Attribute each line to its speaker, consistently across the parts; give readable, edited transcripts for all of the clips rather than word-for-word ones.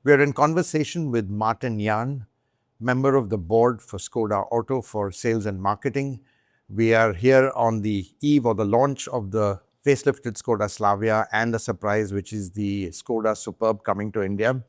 Speaker 1: We're in conversation with Martin Jahn, member of the board for Škoda Auto for sales and marketing. We are here on the eve or the launch of the facelifted Skoda Slavia and a surprise, which is the Skoda Superb coming to India.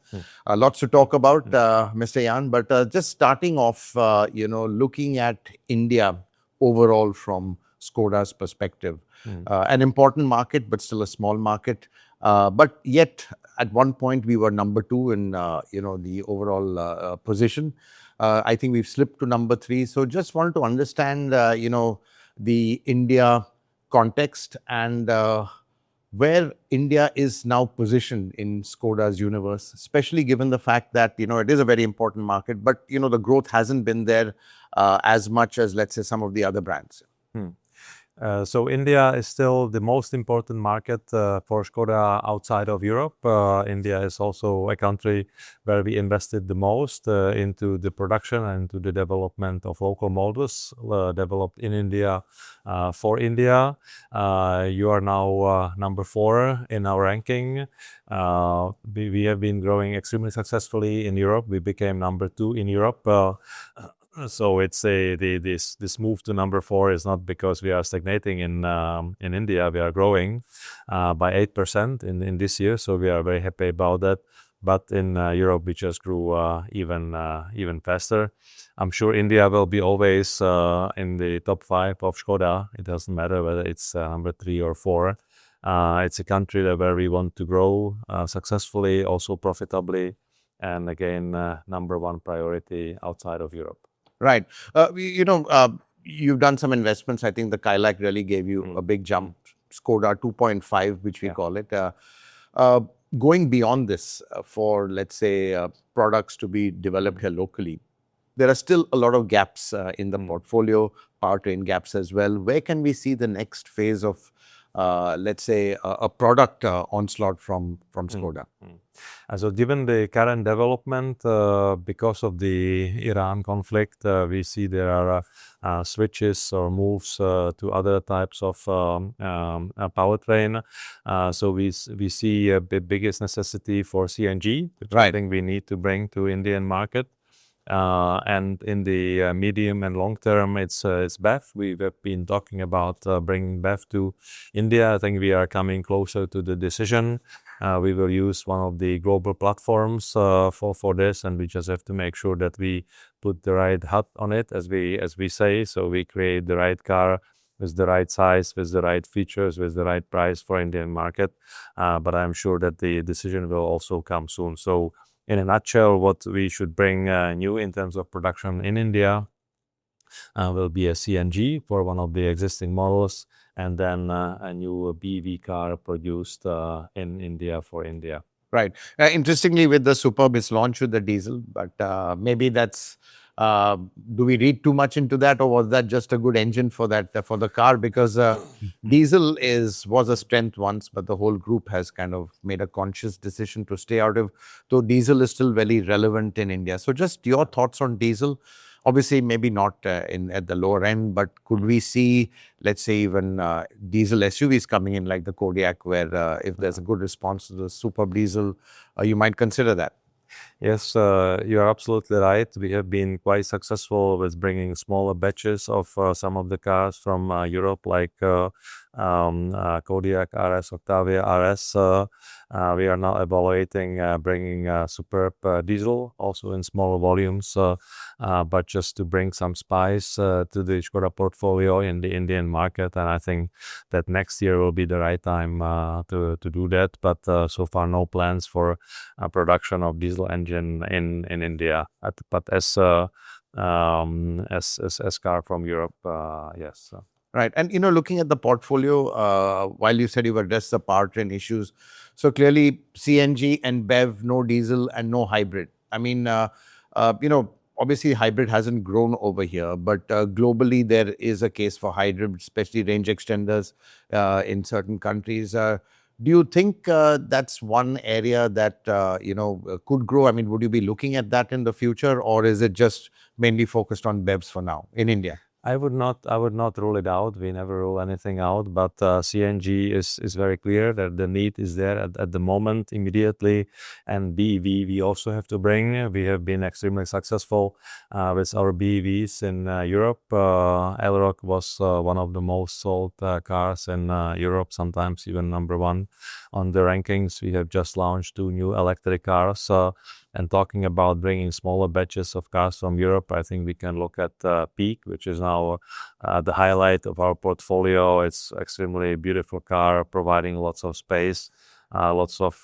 Speaker 1: Lots to talk about, Mr. Jahn, but just starting off, looking at India overall from Skoda's perspective. An important market, but still a small market. But yet, at one point, we were number 2 in, the overall position. I think we've slipped to number 3. So just wanted to understand, the India context and where India is now positioned in Skoda's universe, especially given the fact that, it is a very important market, but, the growth hasn't been there as much as, let's say, some of the other brands.
Speaker 2: So India is still the most important market for Škoda outside of Europe. India is also a country where we invested the most into the production and to the development of local models developed in India for India. You are now number 4 in our ranking. We have been growing extremely successfully in Europe. We became number 2 in Europe. So it's this move to number 4 is not because we are stagnating in India. We are growing by 8% in this year, so we are very happy about that. But in Europe, we just grew even faster. I'm sure India will be always in the top 5 of Škoda. It doesn't matter whether it's number 3 or 4. It's a country where we want to grow successfully, also profitably, and again, number 1 priority outside of Europe.
Speaker 1: Right. You've done some investments. I think the Kylaq really gave you a big jump. Skoda 2.5, which we call it. Going beyond this for, let's say, products to be developed here locally, there are still a lot of gaps in the portfolio, powertrain gaps as well. Where can we see the next phase of, let's say, a product onslaught from Skoda?
Speaker 2: So given the current development, because of the Iran conflict, we see there are switches or moves to other types of powertrain. So we see a biggest necessity for CNG, which I think we need to bring to Indian market. And in the medium and long term, it's BEV. We've been talking about bringing BEV to India. I think we are coming closer to the decision. We will use one of the global platforms for this, and we just have to make sure that we put the right hut on it, as we say. So we create the right car with the right size, with the right features, with the right price for Indian market. But I'm sure that the decision will also come soon. So in a nutshell, what we should bring new in terms of production in India will be a CNG for one of the existing models, and then a new BEV car produced in India for India.
Speaker 1: Right. Interestingly, with the Superb, it's launched with the diesel, but maybe that's, do we read too much into that, or was that just a good engine for the car? Because diesel was a strength once, but the whole group has kind of made a conscious decision to stay out of, though diesel is still very relevant in India. So just your thoughts on diesel. Obviously, maybe not at the lower end, but could we see, let's say, even diesel SUVs coming in like the Kodiaq, where if there's a good response to the Superb diesel, you might consider that?
Speaker 2: Yes, you are absolutely right. We have been quite successful with bringing smaller batches of some of the cars from Europe, like Kodiaq RS, Octavia RS. We are now evaluating bringing Superb diesel also in smaller volumes, but just to bring some spice to the Škoda portfolio in the Indian market. And I think that next year will be the right time to do that. But so far, no plans for production of diesel engine in India. But as car from Europe, yes.
Speaker 1: Right. And, looking at the portfolio, while you said you've addressed the powertrain issues, so clearly CNG and BEV, no diesel and no hybrid. I mean, obviously hybrid hasn't grown over here, but globally there is a case for hybrid, especially range extenders in certain countries. Do you think that's one area that, could grow? I mean, would you be looking at that in the future, or is it just mainly focused on BEVs for now in India?
Speaker 2: I would not rule it out. We never rule anything out, but CNG is very clear that the need is there at the moment, immediately. And BEV, we also have to bring. We have been extremely successful with our BEVs in Europe. Elrock was one of the most sold cars in Europe, sometimes even number one on the rankings. We have just launched 2 new electric cars. And talking about bringing smaller batches of cars from Europe, I think we can look at Peak, which is now the highlight of our portfolio. It's extremely beautiful car, providing lots of space, lots of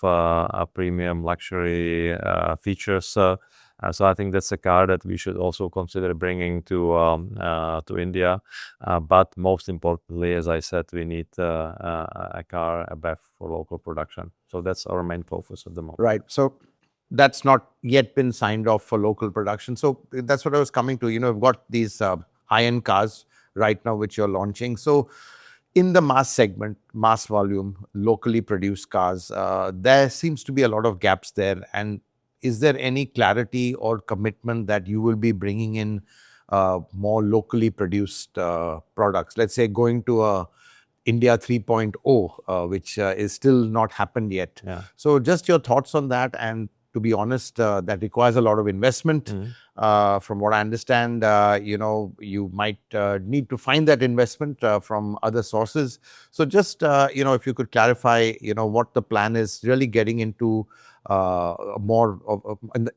Speaker 2: premium luxury features. So I think that's a car that we should also consider bringing to India. But most importantly, as I said, we need a car, a BEV for local production. So that's our main focus at the moment.
Speaker 1: Right. So that's not yet been signed off for local production. So that's what I was coming to. You've got these high-end cars right now which you're launching. So in the mass segment, mass volume, locally produced cars, there seems to be a lot of gaps there. And is there any clarity or commitment that you will be bringing in more locally produced products? Let's say going to a India 3.0, which is still not happened yet.
Speaker 2: Yeah.
Speaker 1: So just your thoughts on that. And to be honest, that requires a lot of investment. From what I understand, you might need to find that investment from other sources. So just, if you could clarify, what the plan is, really getting into more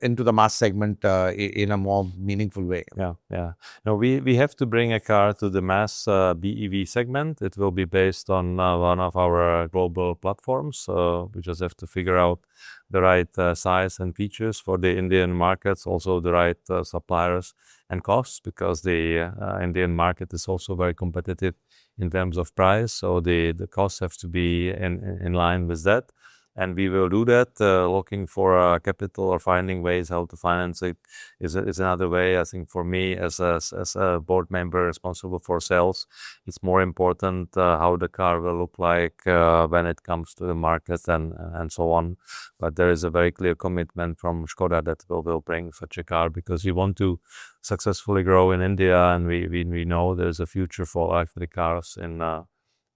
Speaker 1: into the mass segment in a more meaningful way.
Speaker 2: Yeah. No, we have to bring a car to the mass BEV segment. It will be based on one of our global platforms. We just have to figure out the right size and features for the Indian markets, also the right suppliers and costs, because the Indian market is also very competitive in terms of price. So the costs have to be in line with that. And we will do that. Looking for capital or finding ways how to finance it is another way. I think for me, as a board member responsible for sales, it's more important how the car will look like when it comes to the market and so on. But there is a very clear commitment from Škoda that we will bring such a car, because we want to successfully grow in India, and we know there's a future for electric cars in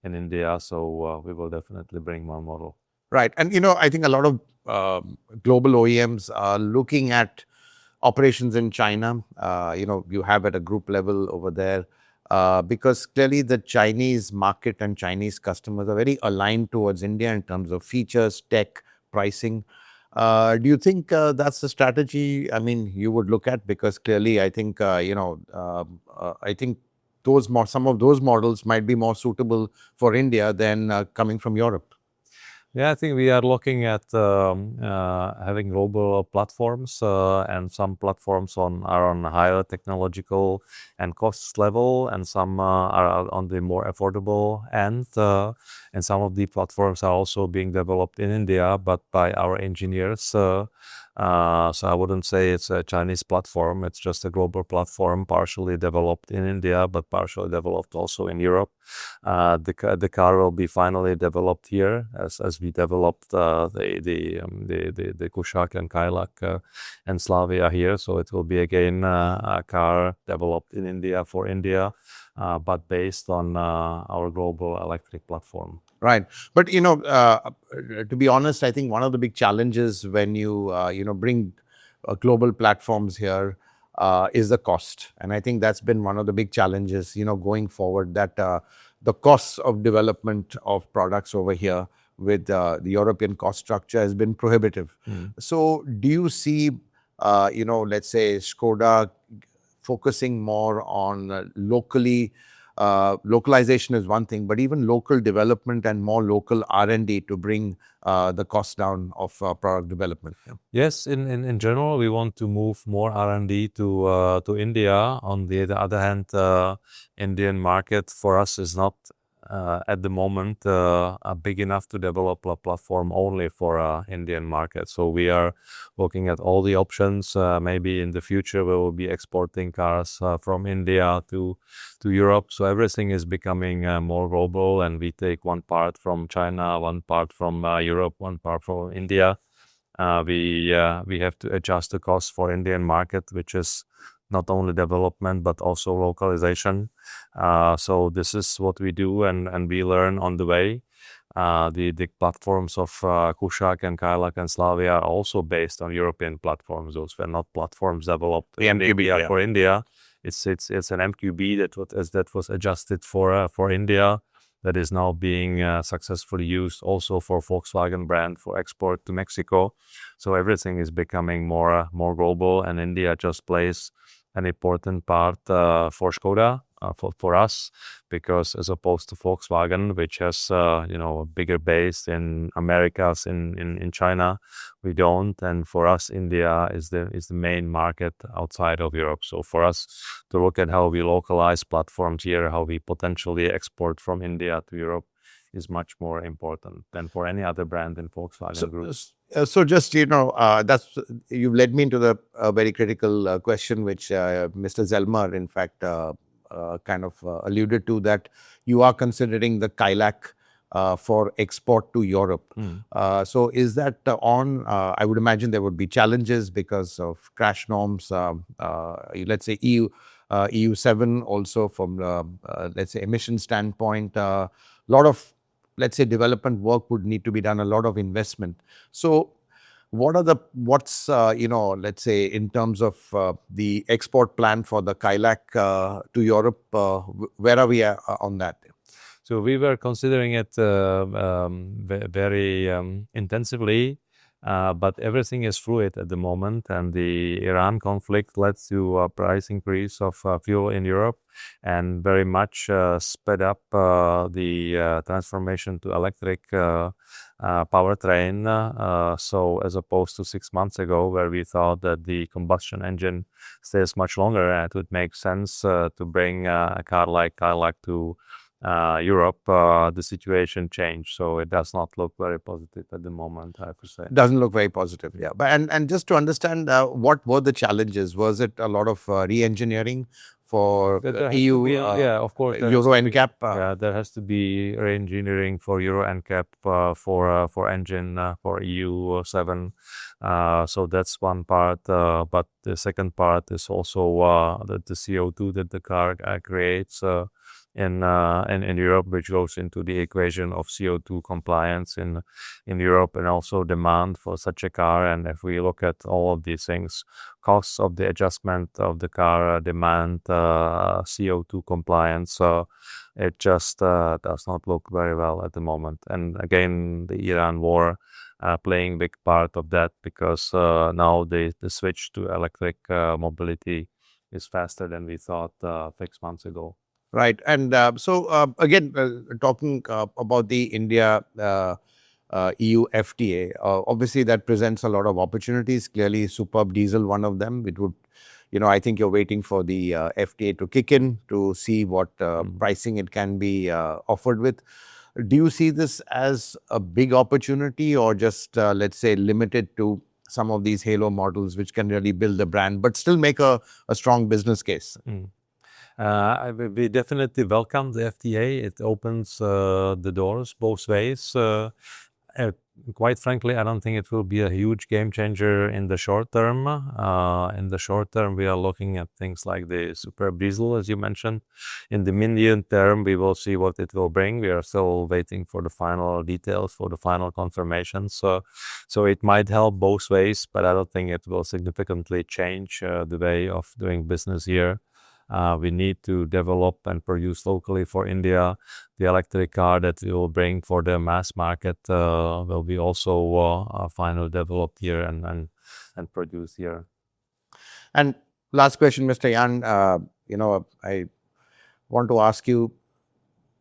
Speaker 2: India. So we will definitely bring one model.
Speaker 1: Right. And, I think a lot of global OEMs are looking at operations in China. You have at a group level over there, because clearly the Chinese market and Chinese customers are very aligned towards India in terms of features, tech, pricing. Do you think that's the strategy, you would look at? Because clearly, I think, I think some of those models might be more suitable for India than coming from Europe.
Speaker 2: Yeah, I think we are looking at having global platforms, and some platforms are on higher technological and cost level, and some are on the more affordable end. And some of the platforms are also being developed in India, but by our engineers. So I wouldn't say it's a Chinese platform. It's just a global platform, partially developed in India, but partially developed also in Europe. The car will be finally developed here, as we developed the Kylaq and Kylaq and Slavia here. So it will be again a car developed in India for India, but based on our global electric platform.
Speaker 1: Right. But, to be honest, I think one of the big challenges when you, bring global platforms here is the cost. And I think that's been one of the big challenges, going forward, that the costs of development of products over here with the European cost structure has been prohibitive. So do you see, let's say Škoda focusing more on localization is one thing, but even local development and more local R&D to bring the cost down of product development?
Speaker 2: Yes, in general, we want to move more R&D to India. On the other hand, Indian market for us is not at the moment big enough to develop a platform only for Indian market. So we are looking at all the options. Maybe in the future we will be exporting cars from India to Europe. So everything is becoming more global, and we take one part from China, one part from Europe, one part from India. We have to adjust the cost for Indian market, which is not only development but also localization. So this is what we do, and we learn on the way. The platforms of Kylaq and Kylaq and Slavia are also based on European platforms. Those were not platforms developed in India for India. It's an MQB that was adjusted for India, that is now being successfully used also for Volkswagen brand for export to Mexico. So everything is becoming more global, and India just plays an important part for Škoda. For us, because as opposed to Volkswagen, which has a bigger base in Americas, in China, we don't. And for us, India is the main market outside of Europe. So for us to look at how we localize platforms here, how we potentially export from India to Europe, is much more important than for any other brand in Volkswagen Group.
Speaker 1: So just, that's, you've led me into the very critical question, which Mr. Zelmer, in fact, kind of alluded to, that you are considering the Kylaq for export to Europe. So is that on? I would imagine there would be challenges because of crash norms, let's say EU 7 also from, let's say, emission standpoint. A lot of, let's say, development work would need to be done, a lot of investment. So what's let's say, in terms of the export plan for the Kylaq to Europe, where are we on that?
Speaker 2: So we were considering it very intensively, but everything is fluid at the moment, and the Iran conflict led to a price increase of fuel in Europe, and very much sped up the transformation to electric powertrain. So as opposed to 6 months ago, where we thought that the combustion engine stays much longer, and it would make sense to bring a car like Kylaq to Europe, the situation changed. So it does not look very positive at the moment, I have to say.
Speaker 1: Doesn't look very positive, yeah. But and just to understand, what were the challenges? Was it a lot of re-engineering for EU?
Speaker 2: Yeah, of course.
Speaker 1: Euro NCAP?
Speaker 2: Yeah, there has to be re-engineering for Euro NCAP for engine for EU 7. So that's one part. But the second part is also the CO2 that the car creates in Europe, which goes into the equation of CO2 compliance in Europe, and also demand for such a car. And if we look at all of these things, costs of the adjustment of the car, demand, CO2 compliance, it just does not look very well at the moment. And again, the Iran war playing big part of that, because now the switch to electric mobility is faster than we thought 6 months ago.
Speaker 1: Right. And so again, talking about the India EU FTA, obviously that presents a lot of opportunities. Clearly, superb diesel, one of them. It would, I think you're waiting for the FTA to kick in to see what pricing it can be offered with. Do you see this as a big opportunity, or just, let's say, limited to some of these halo models which can really build the brand, but still make a strong business case?
Speaker 2: We definitely welcome the FTA. It opens the doors both ways. Quite frankly, I don't think it will be a huge game changer in the short term. In the short term, we are looking at things like the superb diesel, as you mentioned. In the medium term, we will see what it will bring. We are still waiting for the final details, for the final confirmation. So it might help both ways, but I don't think it will significantly change the way of doing business here. We need to develop and produce locally for India. The electric car that we will bring for the mass market will be also finally developed here and produced here.
Speaker 1: And last question, Mr. Jahn, I want to ask you,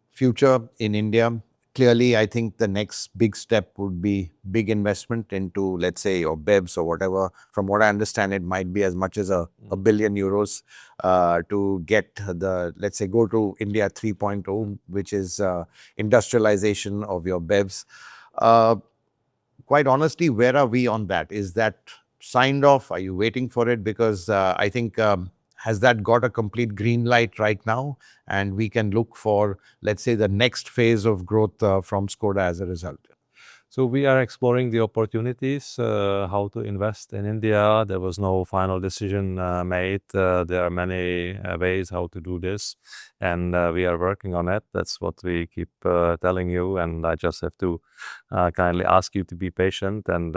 Speaker 1: future in India. Clearly, I think the next big step would be big investment into, let's say, your BEVs or whatever. From what I understand, it might be as much as a billion euros to get the, let's say, go to India 3.0, which is industrialization of your BEVs. Quite honestly, where are we on that? Is that signed off? Are you waiting for it? Because I think, has that got a complete green light right now? And we can look for, let's say, the next phase of growth from Skoda as a result.
Speaker 2: So we are exploring the opportunities, how to invest in India. There was no final decision made. There are many ways how to do this, and we are working on it. That's what we keep telling you, and I just have to kindly ask you to be patient, and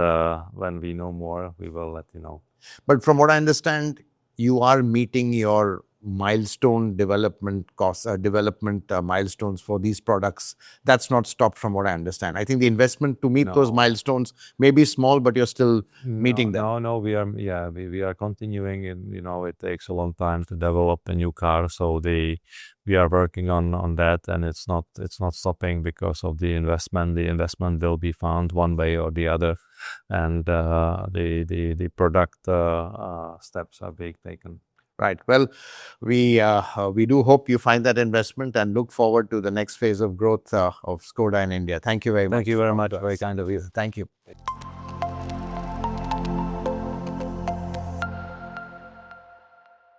Speaker 2: when we know more, we will let you know.
Speaker 1: But from what I understand, you are meeting your milestone development costs, development milestones for these products. That's not stopped from what I understand. I think the investment to meet those
Speaker 2: No.
Speaker 1: milestones may be small, but you're still meeting them.
Speaker 2: No, we are continuing, and it takes a long time to develop a new car, so we are working on that, and it's not stopping because of the investment. The investment will be found one way or the other, and the product steps are being taken.
Speaker 1: Right. Well, we do hope you find that investment and look forward to the next phase of growth of Skoda in India. Thank you very much.
Speaker 2: Thank you very much. Very kind of you. Thank you.